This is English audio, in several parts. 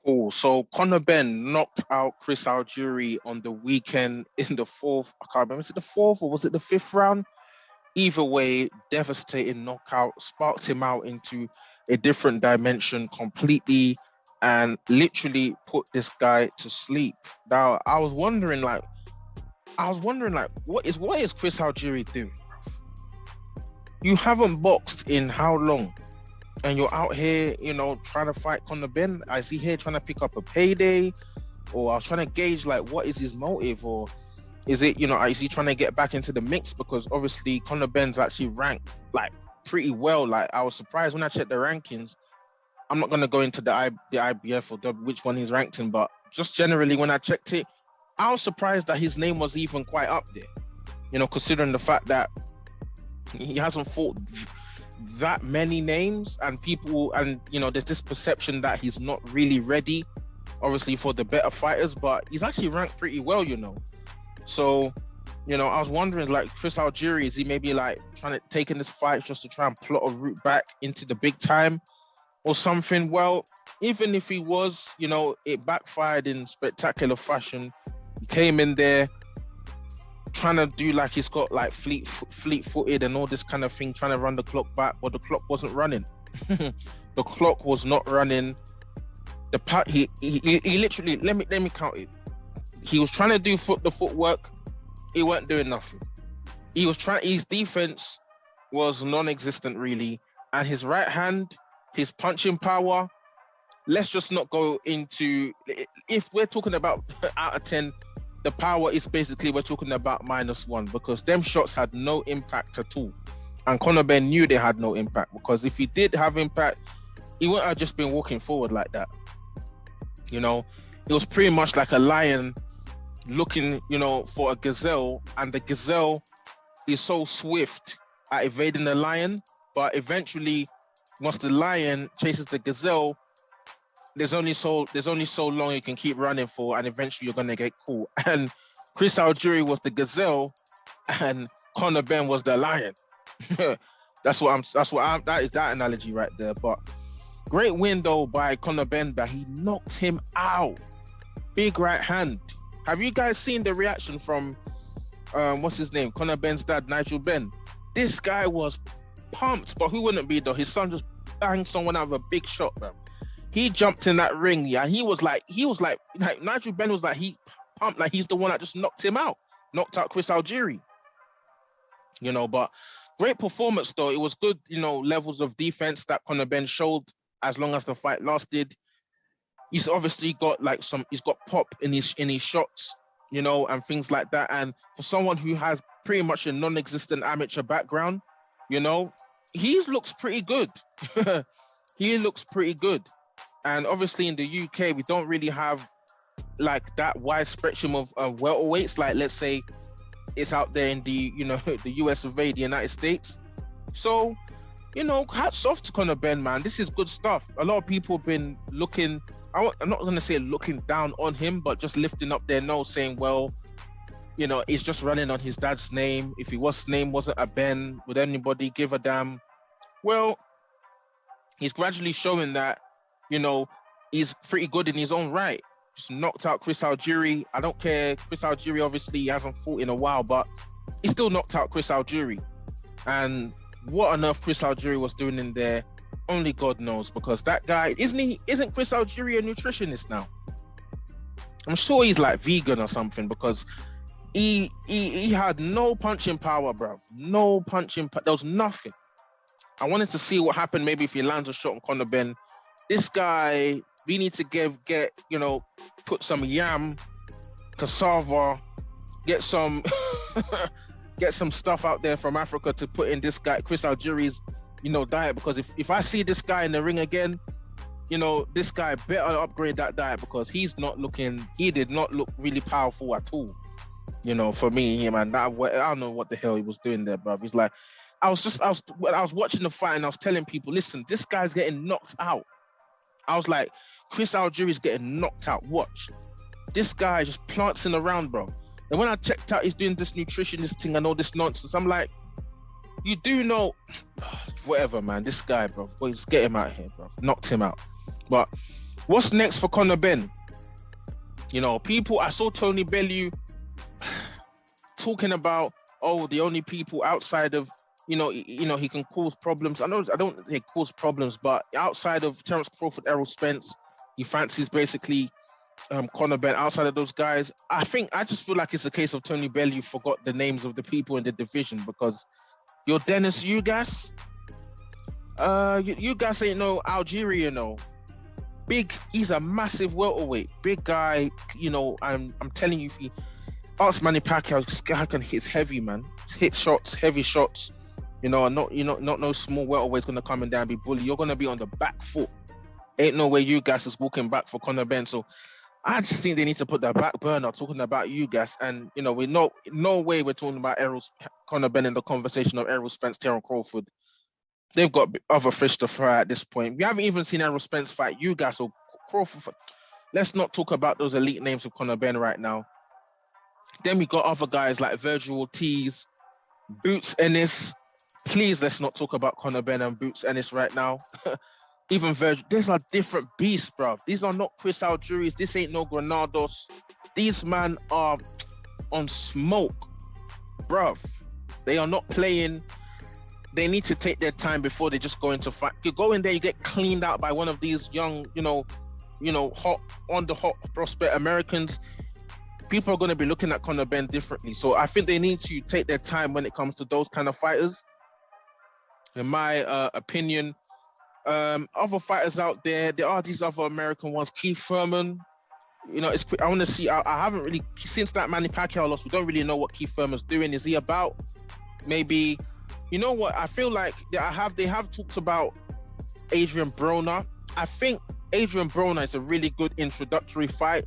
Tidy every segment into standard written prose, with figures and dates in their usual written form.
Cool. So Conor Benn knocked out Chris Algieri on the weekend in the fourth. I can't remember. Was it the fourth or was it the fifth round? Either way, devastating knockout, sparked him out into a different dimension completely and literally put this guy to sleep. Now, I was wondering, what is Chris Algieri doing? You haven't boxed in how long? And you're out here, trying to fight Conor Benn. Is he here trying to pick up a payday? Or I was trying to gauge like what is his motive, or is it, is he trying to get back into the mix? Because obviously Conor Benn's actually ranked like pretty well. Like I was surprised when I checked the rankings. I'm not gonna go into the IBF or which one he's ranked in, but just generally when I checked it, I was surprised that his name was even quite up there. Considering the fact that he hasn't fought that many names and people, and there's this perception that he's not really ready, obviously for the better fighters, but he's actually ranked pretty well. So, I was wondering, like, Chris Algieri, is he maybe like trying to take in this fight just to try and plot a route back into the big time or something? Well, even if he was, it backfired in spectacular fashion. He came in there trying to do like he's got like fleet-footed and all this kind of thing, trying to run the clock back, but the clock wasn't running. The clock was not running. He literally, let me count it. He was trying to do the footwork. He weren't doing nothing. His defense was non-existent really, and his right hand, his punching power. Let's just not go into, if we're talking about out of 10, the power is basically, we're talking about -1, because them shots had no impact at all. And Conor Benn knew they had no impact, because if he did have impact, he wouldn't have just been walking forward like that. It was pretty much like a lion looking, for a gazelle, and the gazelle is so swift at evading the lion, but eventually, once the lion chases the gazelle, there's only so long you can keep running for, and eventually you're gonna get caught. And Chris Algieri was the gazelle, and Conor Benn was the lion. That is that analogy right there. But great win though by Conor Benn, that he knocked him out. Big right hand. Have you guys seen the reaction from what's his name? Conor Benn's dad, Nigel Benn. This guy was pumped, but who wouldn't be though? His son just banged someone out of a big shot, man. He jumped in that ring, yeah. He was like Nigel Benn was like, he pumped like he's the one that just knocked out Chris Algieri. But great performance though. It was good, levels of defense that Conor Benn showed as long as the fight lasted. He's obviously got he's got pop in his shots, and things like that. And for someone who has pretty much a non-existent amateur background, he looks pretty good. He looks pretty good. And obviously in the UK, we don't really have like that wide spectrum of welterweights. Like, let's say it's out there in the, the US of A, the United States. So, hats off to Conor Benn, man. This is good stuff. A lot of people have been looking, I'm not going to say looking down on him, but just lifting up their nose saying, well, he's just running on his dad's name. If his name wasn't a Benn, would anybody give a damn? Well, he's gradually showing that, he's pretty good in his own right. Just knocked out Chris Algieri. I don't care. Chris Algieri obviously hasn't fought in a while, but he still knocked out Chris Algieri. And what on earth Chris Algieri was doing in there, only God knows, because that guy, isn't Chris Algieri a nutritionist now? I'm sure he's like vegan or something, because he had no punching power, bro. No punching power. There was nothing. I wanted to see what happened maybe if he lands a shot on Conor Benn. This guy, we need to put some yam, cassava, get some stuff out there from Africa to put in this guy, Chris Algieri's, diet. Because if I see this guy in the ring again, this guy better upgrade that diet, because he did not look really powerful at all. For me, man, I don't know what the hell he was doing there, bro. He's like, I was watching the fight and I was telling people, listen, this guy's getting knocked out. I was like, Chris Algieri's getting knocked out. Watch. This guy just planting around, bro. And when I checked out he's doing this nutritionist thing and all this nonsense, I'm like, you do know, whatever, man. This guy, bro. Boy, just get him out of here, bro. Knocked him out. But What's next for Conor Benn? You know, people. I saw Tony Bellew talking about, oh, the only people outside of, he can cause problems. I don't think he cause problems, but outside of Terence Crawford, Errol Spence, he fancies basically Conor Benn. Outside of those guys, I just feel like it's a case of Tony Bellew forgot the names of the people in the division, because your Dennis Ugas, Ugas ain't no Algeria, big. He's a massive welterweight, big guy. I'm telling you, if he ask Manny Pacquiao, this guy can hit heavy, man. Hit shots, heavy shots. And not no small welterweight's gonna come in there and be bully. You're gonna be on the back foot. Ain't no way you guys is walking back for Conor Benn. So I just think they need to put that back burner talking about you guys. And we know no way we're talking about Conor Benn in the conversation of Errol Spence, Terence Crawford. They've got other fish to fry at this point. We haven't even seen Errol Spence fight you guys or Crawford. Let's not talk about those elite names of Conor Benn right now. Then we got other guys like Virgil Ortiz, Boots Ennis. Please, let's not talk about Conor Benn and Boots Ennis right now. Even Virgil, these are different beasts, bruv. These are not Chris Algieri's. This ain't no Granados. These men are on smoke, bruv. They are not playing. They need to take their time before they just go into fight. You go in there, you get cleaned out by one of these young, hot prospect Americans. People are going to be looking at Conor Benn differently. So I think they need to take their time when it comes to those kind of fighters. In my opinion, other fighters out there are these other American ones. Keith Thurman, I want to see. I haven't really, since that Manny Pacquiao loss, we don't really know what Keith Thurman's doing. Is he about? Maybe, what? I feel like they have talked about Adrian Broner. I think Adrian Broner is a really good introductory fight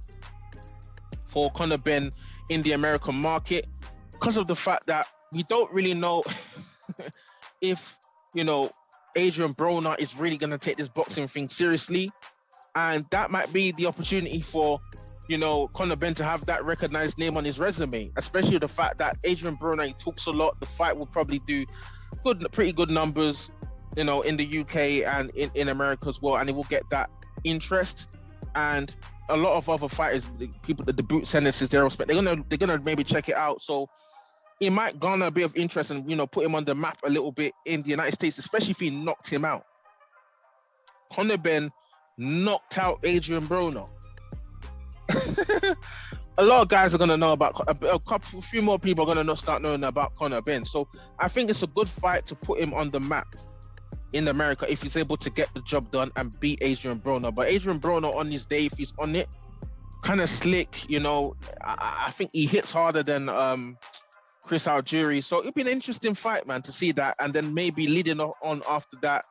for Conor Benn in the American market, because of the fact that we don't really know if, Adrian Broner is really going to take this boxing thing seriously. And that might be the opportunity for, Conor Benn to have that recognized name on his resume, especially the fact that Adrian Broner, he talks a lot. The fight will probably do pretty good numbers, in the UK and in America as well. And it will get that interest. And a lot of other fighters, the boot sentences, they're gonna maybe check it out. So it might garner a bit of interest and put him on the map a little bit in the United States, especially if he knocked him out. Conor Benn knocked out Adrian Broner. A lot of guys are gonna know about a few more people are gonna start knowing about Conor Benn. So I think it's a good fight to put him on the map in America if he's able to get the job done and beat Adrian Broner. But Adrian Broner on his day, if he's on it, kind of slick, I think he hits harder than Chris Algieri. So it'll be an interesting fight, man, to see that. And then maybe leading on after that,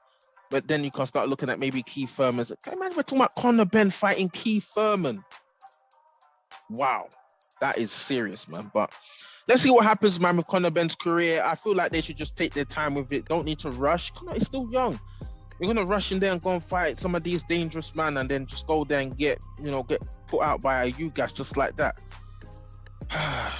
but then you can start looking at maybe Keith Thurman. Can you imagine we're talking about Conor Benn fighting Keith Thurman? Wow, that is serious, man. But let's see what happens, man, with Conor Benn's career. I feel like they should just take their time with it. Don't need to rush. Conor is still young. You're gonna rush in there and go and fight some of these dangerous men, and then just go there and get put out by a Ugas just like that.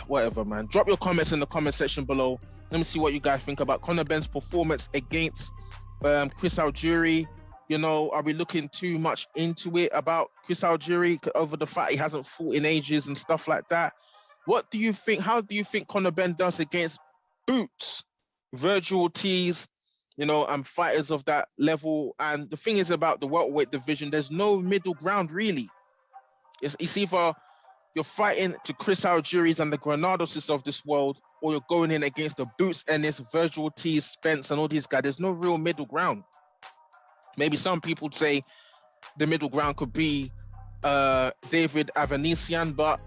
Whatever, man. Drop your comments in the comment section below. Let me see what you guys think about Conor Benn's performance against Chris Algieri. Are we looking too much into it about Chris Algieri over the fact he hasn't fought in ages and stuff like that? What do you think? How do you think Conor Benn does against Boots, Virgil Ortiz, and fighters of that level? And the thing is about the welterweight division, there's no middle ground really. It's either you're fighting to Chris Algieri's and the Granadoses of this world, or you're going in against the Boots Ennis, Virgil Ortiz, Spence, and all these guys. There's no real middle ground. Maybe some people would say the middle ground could be David Avanesian, but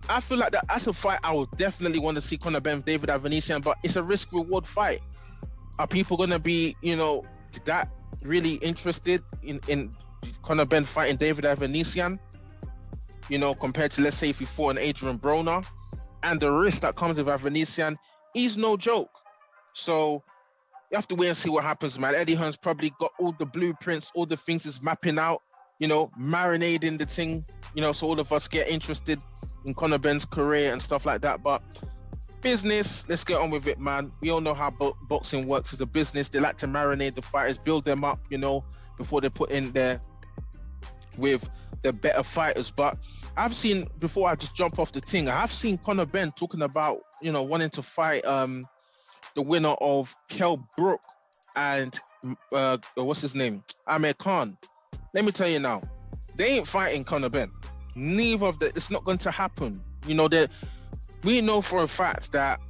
I feel like that's a fight I would definitely want to see Conor Benn, David Avanesian, but it's a risk-reward fight. Are people going to be, that really interested in Conor Benn fighting David Avanesian? Compared to, let's say, if he fought an Adrian Broner, and the risk that comes with Avanesian, he's no joke. So you have to wait and see what happens, man. Eddie Hearn's probably got all the blueprints, all the things he's mapping out, marinating the thing, so all of us get interested in Conor Benn's career and stuff like that. But business, let's get on with it, man. We all know how boxing works as a business. They like to marinate the fighters, build them up, before they put in their with the better fighters. But I've seen, before I just jump off the thing, I've seen Conor Benn talking about, wanting to fight the winner of Kell Brook and what's his name? Amir Khan. Let me tell you now, they ain't fighting Conor Benn. Neither of them. It's not going to happen. That we know for a fact that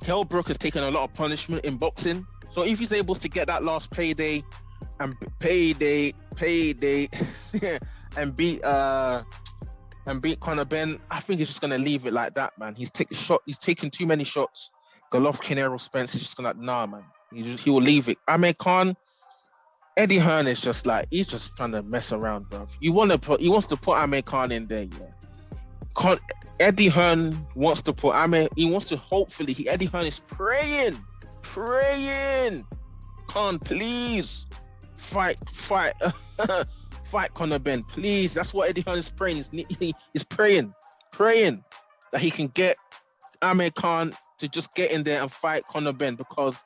Kell Brook has taken a lot of punishment in boxing. So if he's able to get that last payday and and beat Conor Benn, I think he's just gonna leave it like that, man. He's taking too many shots. Golovkin, Errol Spence, he's just gonna, nah, man. He will leave it. Amir Khan, Eddie Hearn is just like, he's just trying to mess around, bro. He wants to put Amir Khan in there, yeah. Eddie Hearn wants to put he wants to, hopefully, Eddie Hearn is praying. Khan, please fight Conor Benn, please. That's what Eddie Hearn is praying. He's praying that he can get Amir Khan to just get in there and fight Conor Benn, because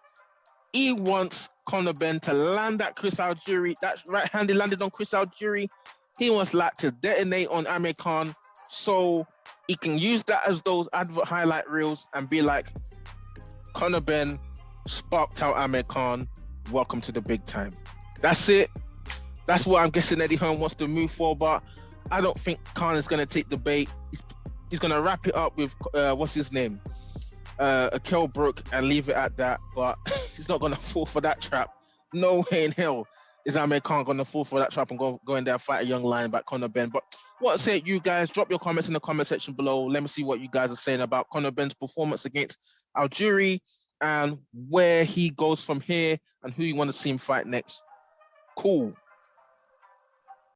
he wants Conor Benn to land that Chris Algieri, that right hand he landed on Chris Algieri. He wants to detonate on Amir Khan, so he can use that as those advert highlight reels and be like, Conor Benn sparked out Amir Khan. Welcome to the big time. That's it. That's what I'm guessing Eddie Hearn wants to move for, but I don't think Khan is going to take the bait. He's going to wrap it up with, what's his name? Kell Brook, and leave it at that, but he's not going to fall for that trap. No way in hell is Amir Khan going to fall for that trap and go in there and fight a young lion like Conor Benn. But what say you guys? Drop your comments in the comment section below. Let me see what you guys are saying about Conor Benn's performance against Algieri and where he goes from here and who you want to see him fight next. Cool.